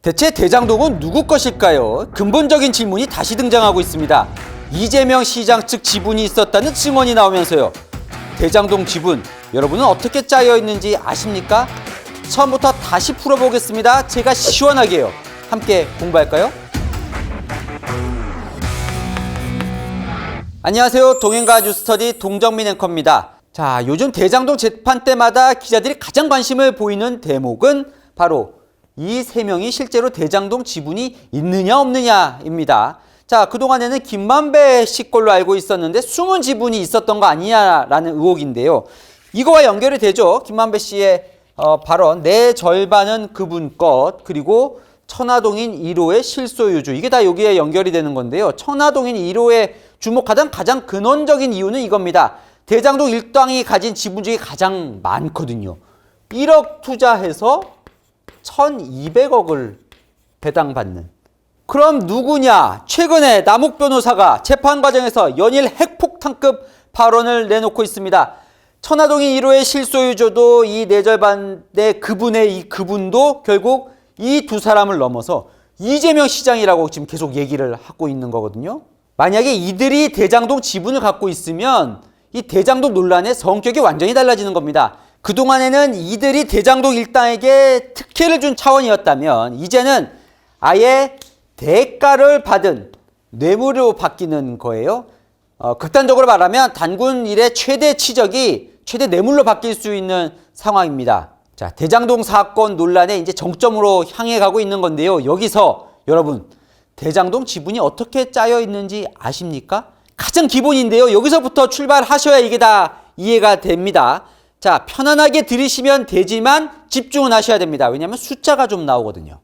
대체 대장동은 누구 것일까요? 근본적인 질문이 다시 등장하고 있습니다. 이재명 시장 측 지분이 있었다는 증언이 나오면서요. 대장동 지분, 여러분은 어떻게 짜여 있는지 아십니까? 처음부터 다시 풀어보겠습니다. 제가 시원하게요. 함께 공부할까요? 안녕하세요. 동행가 뉴스터디 동정민 앵커입니다. 자, 요즘 대장동 재판 때마다 기자들이 가장 관심을 보이는 대목은 바로 이 세 명이 실제로 대장동 지분이 있느냐 없느냐입니다. 자, 그동안에는 김만배 씨 걸로 알고 있었는데 숨은 지분이 있었던 거 아니냐라는 의혹인데요. 이거와 연결이 되죠. 김만배 씨의 발언, 내 절반은 그분 것, 그리고 천화동인 1호의 실소유주, 이게 다 여기에 연결이 되는 건데요. 천화동인 1호에 주목하던 가장 근원적인 이유는 이겁니다. 대장동 일당이 가진 지분 중에 가장 많거든요. 1억 투자해서 1,200억을 배당받는. 그럼 누구냐? 최근에 남욱 변호사가 재판 과정에서 연일 핵폭탄급 발언을 내놓고 있습니다. 천화동인 1호의 실소유주도 이 내절반의 그분의 이 그분도 결국 이 두 사람을 넘어서 이재명 시장이라고 지금 계속 얘기를 하고 있는 거거든요. 만약에 이들이 대장동 지분을 갖고 있으면 이 대장동 논란의 성격이 완전히 달라지는 겁니다. 그동안에는 이들이 대장동 일당에게 특혜를 준 차원이었다면 이제는 아예 대가를 받은 뇌물로 바뀌는 거예요. 극단적으로 말하면 단군 일의 최대 치적이 최대 뇌물로 바뀔 수 있는 상황입니다. 자, 대장동 사건 논란의 이제 정점으로 향해 가고 있는 건데요. 여기서 여러분, 대장동 지분이 어떻게 짜여 있는지 아십니까? 가장 기본인데요. 여기서부터 출발하셔야 이게 다 이해가 됩니다. 자, 편안하게 들으시면 되지만 집중은 하셔야 됩니다. 왜냐하면 숫자가 좀 나오거든요.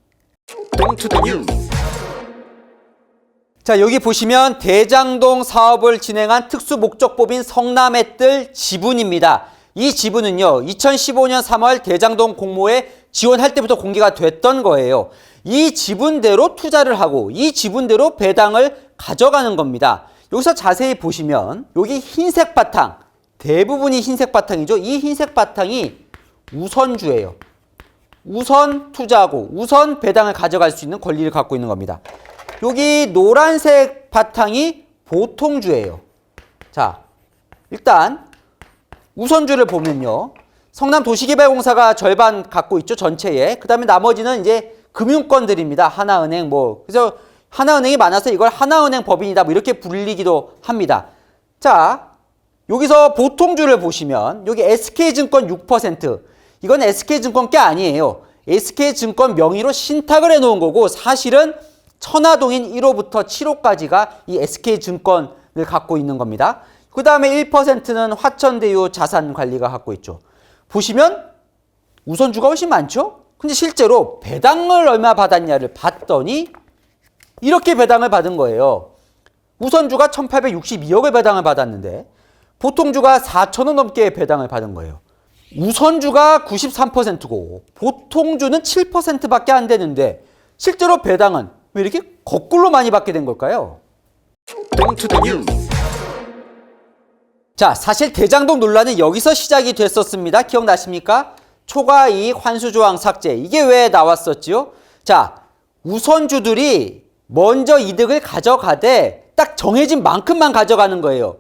자, 여기 보시면 대장동 사업을 진행한 특수목적법인 성남의뜰 지분입니다. 이 지분은요, 2015년 3월 대장동 공모에 지원할 때부터 공개가 됐던 거예요. 이 지분대로 투자를 하고 이 지분대로 배당을 가져가는 겁니다. 여기서 자세히 보시면 여기 흰색 바탕, 대부분이 흰색 바탕이죠. 이 흰색 바탕이 우선주예요. 우선 투자하고 우선 배당을 가져갈 수 있는 권리를 갖고 있는 겁니다. 여기 노란색 바탕이 보통주예요. 자, 일단 우선주를 보면요. 성남도시개발공사가 절반 갖고 있죠. 전체에. 그 다음에 나머지는 이제 금융권들입니다. 하나은행 그래서 하나은행이 많아서 이걸 하나은행 법인이다 이렇게 불리기도 합니다. 자, 여기서 보통주를 보시면 여기 SK증권 6%, 이건 SK증권 게 아니에요. SK증권 명의로 신탁을 해놓은 거고 사실은 천화동인 1호부터 7호까지가 이 SK증권을 갖고 있는 겁니다. 그 다음에 1%는 화천대유 자산관리가 갖고 있죠. 보시면 우선주가 훨씬 많죠? 근데 실제로 배당을 얼마 받았냐를 봤더니 이렇게 배당을 받은 거예요. 우선주가 1,862억의 배당을 받았는데 보통주가 4천억 넘게 배당을 받은 거예요. 우선주가 93%고 보통주는 7%밖에 안 되는데 실제로 배당은 왜 이렇게 거꾸로 많이 받게 된 걸까요? 자, 사실 대장동 논란은 여기서 시작이 됐었습니다. 기억나십니까? 초과이익 환수조항 삭제. 이게 왜 나왔었지요? 자, 우선주들이 먼저 이득을 가져가되 딱 정해진 만큼만 가져가는 거예요.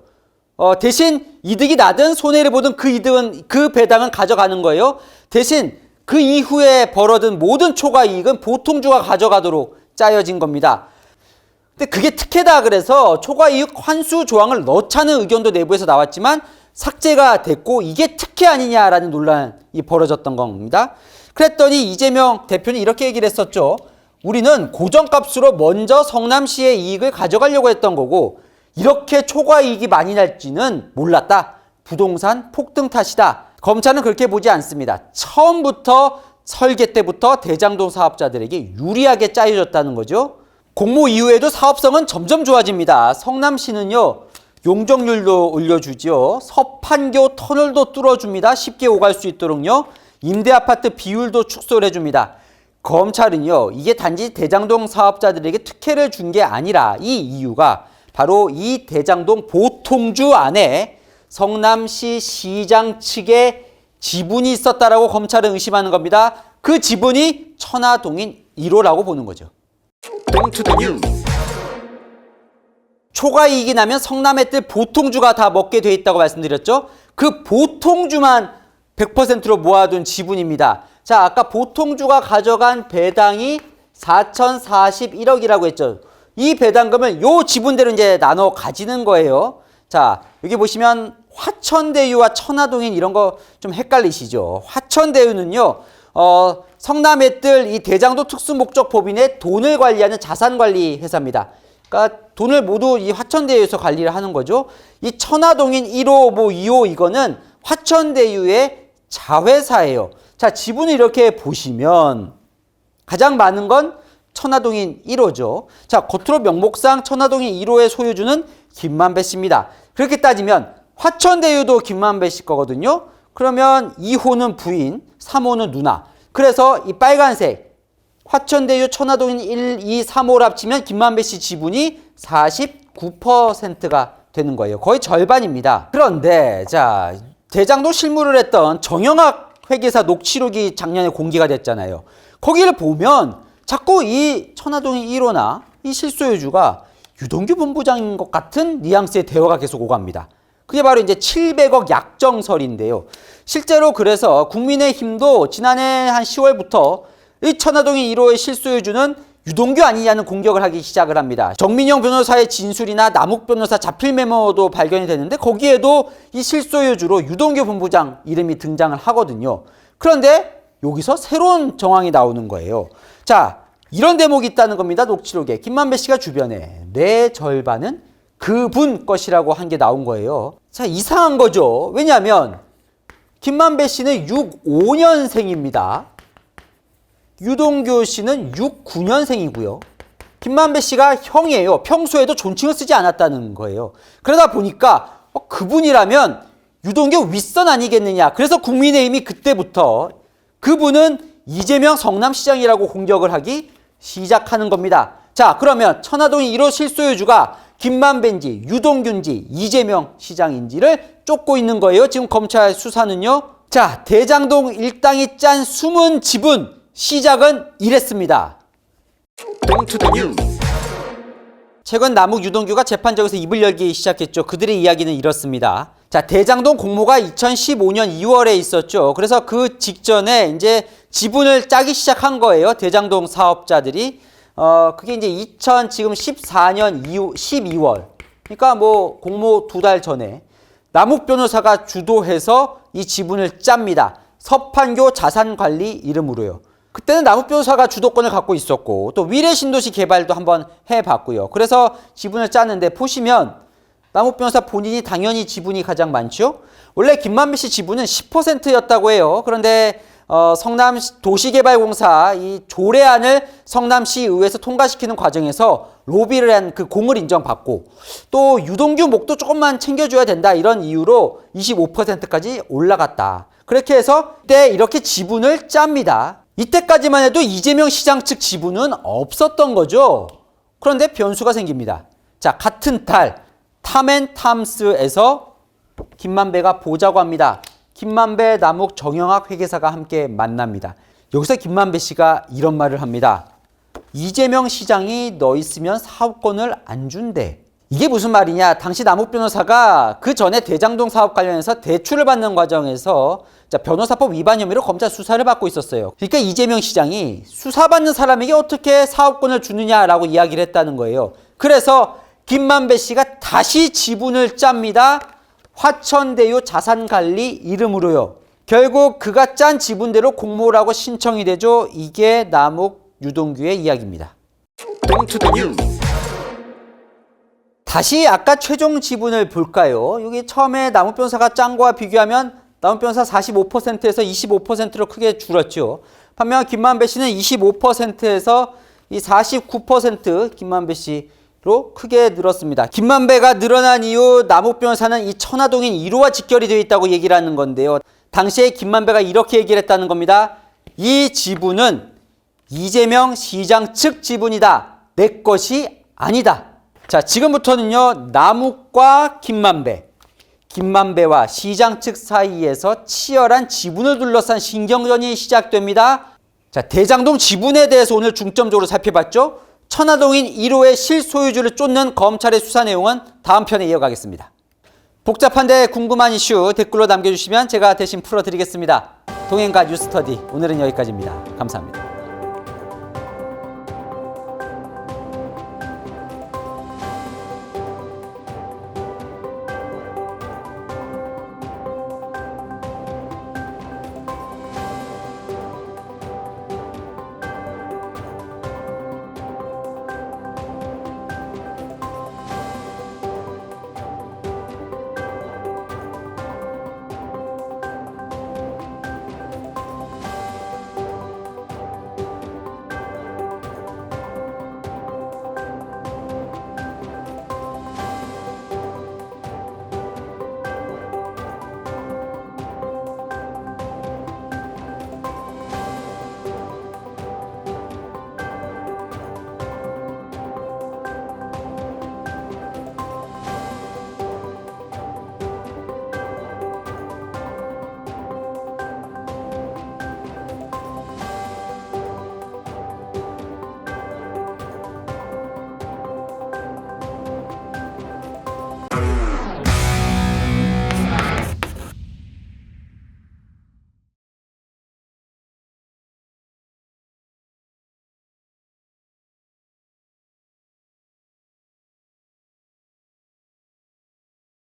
대신 이득이 나든 손해를 보든 그 이득은, 그 배당은 가져가는 거예요. 대신 그 이후에 벌어든 모든 초과이익은 보통주가 가져가도록 짜여진 겁니다. 근데 그게 특혜다 그래서 초과이익 환수 조항을 넣자는 의견도 내부에서 나왔지만 삭제가 됐고 이게 특혜 아니냐라는 논란이 벌어졌던 겁니다. 그랬더니 이재명 대표는 이렇게 얘기를 했었죠. 우리는 고정값으로 먼저 성남시의 이익을 가져가려고 했던 거고 이렇게 초과이익이 많이 날지는 몰랐다. 부동산 폭등 탓이다. 검찰은 그렇게 보지 않습니다. 처음부터 설계 때부터 대장동 사업자들에게 유리하게 짜여졌다는 거죠. 공모 이후에도 사업성은 점점 좋아집니다. 성남시는요, 용적률도 올려주죠. 서판교 터널도 뚫어줍니다. 쉽게 오갈 수 있도록요. 임대아파트 비율도 축소를 해줍니다. 검찰은요, 이게 단지 대장동 사업자들에게 특혜를 준 게 아니라 이 이유가 바로 이 대장동 보통주 안에 성남시 시장 측에 지분이 있었다라고 검찰은 의심하는 겁니다. 그 지분이 천화동인 1호라고 보는 거죠. 초과 이익이 나면 성남의뜰 보통주가 다 먹게 돼 있다고 말씀드렸죠. 그 보통주만 100%로 모아둔 지분입니다. 자, 아까 보통주가 가져간 배당이 4,041억이라고 했죠. 이 배당금을 요 지분대로 이제 나눠 가지는 거예요. 자, 여기 보시면 화천대유와 천화동인 이런 거 좀 헷갈리시죠. 화천대유는요, 성남의뜰 이 대장동 특수목적법인의 돈을 관리하는 자산관리 회사입니다. 그러니까 돈을 모두 이 화천대유에서 관리를 하는 거죠. 이 천화동인 1호, 2호 이거는 화천대유의 자회사예요. 자, 지분을 이렇게 보시면 가장 많은 건 천화동인 1호죠. 자, 겉으로 명목상 천화동인 1호의 소유주는 김만배 씨입니다. 그렇게 따지면 화천대유도 김만배 씨 거거든요. 그러면 2호는 부인, 3호는 누나. 그래서 이 빨간색 화천대유 천화동인 1, 2, 3호를 합치면 김만배 씨 지분이 49%가 되는 거예요. 거의 절반입니다. 그런데 자, 대장동 실무를 했던 정영학 회계사 녹취록이 작년에 공개가 됐잖아요. 거기를 보면 자꾸 이 천화동인 1호나 이 실소유주가 유동규 본부장인 것 같은 뉘앙스의 대화가 계속 오갑니다. 그게 바로 이제 700억 약정설인데요. 실제로 그래서 국민의힘도 지난해 한 10월부터 이 천화동인 1호의 실소유주는 유동규 아니냐는 공격을 하기 시작을 합니다. 정민영 변호사의 진술이나 남욱 변호사 자필 메모도 발견이 되는데 거기에도 이 실소유주로 유동규 본부장 이름이 등장을 하거든요. 그런데 여기서 새로운 정황이 나오는 거예요. 자, 이런 대목이 있다는 겁니다. 녹취록에. 김만배 씨가 주변에 내 절반은 그분 것이라고 한 게 나온 거예요. 자, 이상한 거죠. 왜냐하면 김만배 씨는 65년생입니다. 유동규 씨는 69년생이고요. 김만배 씨가 형이에요. 평소에도 존칭을 쓰지 않았다는 거예요. 그러다 보니까 그분이라면 유동규 윗선 아니겠느냐. 그래서 국민의힘이 그때부터 그분은 이재명 성남시장이라고 공격을 하기 시작하는 겁니다. 자, 그러면 천화동인 1호 실소유주가 김만배인지 유동규인지 이재명 시장인지를 쫓고 있는 거예요. 지금 검찰 수사는요. 자, 대장동 일당이 짠 숨은 지분 시작은 이랬습니다. 최근 남욱 유동규가 재판정에서 입을 열기 시작했죠. 그들의 이야기는 이렇습니다. 자, 대장동 공모가 2015년 2월에 있었죠. 그래서 그 직전에 이제 지분을 짜기 시작한 거예요. 대장동 사업자들이. 그게 이제 2014년 12월. 그러니까 뭐 공모 2달 전에 남욱 변호사가 주도해서 이 지분을 짭니다. 서판교 자산관리 이름으로요. 그때는 남욱 변호사가 주도권을 갖고 있었고 또 위례신도시 개발도 한번 해봤고요. 그래서 지분을 짜는데 보시면 남욱 변호사 본인이 당연히 지분이 가장 많죠. 원래 김만배 씨 지분은 10%였다고 해요. 그런데 성남 도시개발공사 이 조례안을 성남시 의회에서 통과시키는 과정에서 로비를 한 그 공을 인정받고 또 유동규 목도 조금만 챙겨줘야 된다 이런 이유로 25%까지 올라갔다. 그렇게 해서 그때 이렇게 지분을 짭니다. 이때까지만 해도 이재명 시장 측 지분은 없었던 거죠. 그런데 변수가 생깁니다. 자, 같은 달 탐앤탐스에서 김만배가 보자고 합니다. 김만배, 남욱, 정영학 회계사가 함께 만납니다. 여기서 김만배 씨가 이런 말을 합니다. 이재명 시장이 너 있으면 사업권을 안 준대. 이게 무슨 말이냐? 당시 남욱 변호사가 그 전에 대장동 사업 관련해서 대출을 받는 과정에서 변호사법 위반 혐의로 검찰 수사를 받고 있었어요. 그러니까 이재명 시장이 수사받는 사람에게 어떻게 사업권을 주느냐라고 이야기를 했다는 거예요. 그래서 김만배 씨가 다시 지분을 짭니다. 화천대유 자산관리 이름으로요. 결국 그가 짠 지분대로 공모라고 신청이 되죠. 이게 남욱, 유동규의 이야기입니다. 다시 아까 최종 지분을 볼까요? 여기 처음에 남욱 변호사가 짠 거와 비교하면 남욱 변호사 45%에서 25%로 크게 줄었죠. 반면 김만배 씨는 25%에서 이 49% 김만배 씨로 크게 늘었습니다. 김만배가 늘어난 이유 남욱 변호사는 이 천화동인 1호와 직결이 되어 있다고 얘기를 하는 건데요. 당시에 김만배가 이렇게 얘기를 했다는 겁니다. 이 지분은 이재명 시장 측 지분이다. 내 것이 아니다. 자, 지금부터는요. 남욱과 김만배와 시장 측 사이에서 치열한 지분을 둘러싼 신경전이 시작됩니다. 자, 대장동 지분에 대해서 오늘 중점적으로 살펴봤죠. 천화동인 1호의 실소유주를 쫓는 검찰의 수사 내용은 다음 편에 이어가겠습니다. 복잡한데 궁금한 이슈 댓글로 남겨주시면 제가 대신 풀어드리겠습니다. 동행가 뉴스터디 오늘은 여기까지입니다. 감사합니다.